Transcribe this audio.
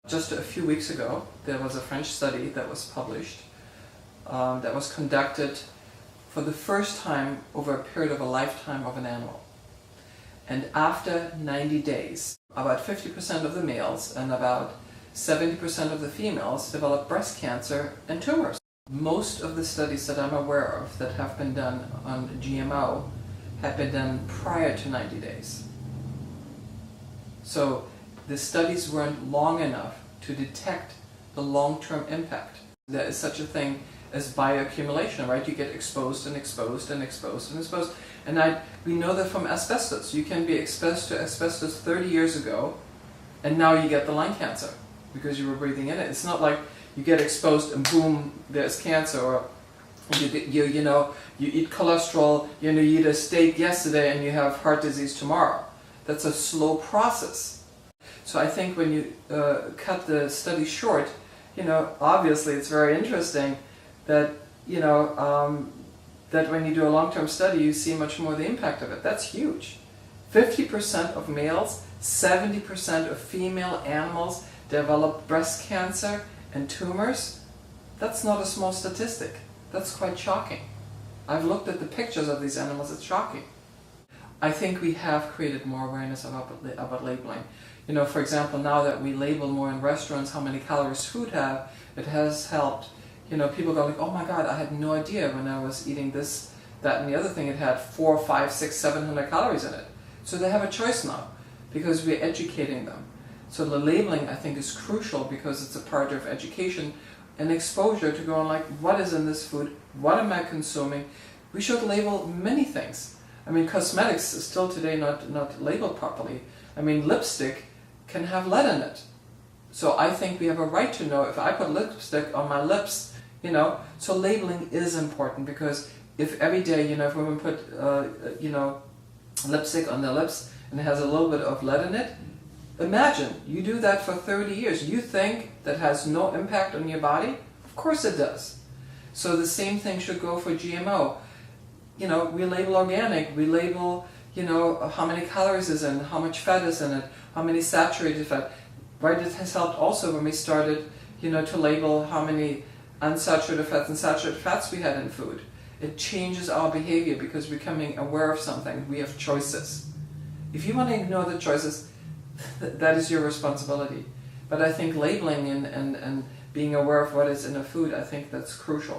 Just a few weeks ago, there was a French study that was published that was conducted for the first time over a period of a lifetime of an animal. And after 90 days, about 50% of the males and about 70% of the females developed breast cancer and tumors. Most of the studies that I'm aware of that have been done on GMO have been done prior to 90 days. So the studies weren't long enough to detect the long-term impact. There is such a thing as bioaccumulation, right? You get exposed and exposed and exposed and exposed. And we know that from asbestos. You can be exposed to asbestos 30 years ago, and now you get the lung cancer because you were breathing in it. It's not like you get exposed and boom, there's cancer, or you eat cholesterol, you eat a steak yesterday and you have heart disease tomorrow. That's a slow process. So I think when you cut the study short, obviously it's very interesting that, that when you do a long-term study, you see much more the impact of it. That's huge. 50% of males, 70% of female animals develop breast cancer and tumors. That's not a small statistic. That's quite shocking. I've looked at the pictures of these animals, it's shocking. I think we have created more awareness about labeling. For example, now that we label more in restaurants how many calories food have, it has helped. People go like, oh my God, I had no idea when I was eating this, that, and the other thing, it had 4, 5, 6, 700 calories in it. So they have a choice now because we're educating them. So the labeling, I think, is crucial because it's a part of education and exposure to go on like, what is in this food? What am I consuming? We should label many things. I mean, cosmetics is still today not labeled properly. I mean, lipstick can have lead in it. So I think we have a right to know if I put lipstick on my lips, so labeling is important because if every day, if women put, lipstick on their lips and it has a little bit of lead in it, imagine, you do that for 30 years. You think that has no impact on your body? Of course it does. So the same thing should go for GMO. We label organic, we label, how many calories is in, how much fat is in it, how many saturated fat. Right, it has helped also when we started, to label how many unsaturated fats and saturated fats we had in food. It changes our behavior because we're becoming aware of something. We have choices. If you want to ignore the choices, that is your responsibility. But I think labeling and being aware of what is in a food, I think that's crucial.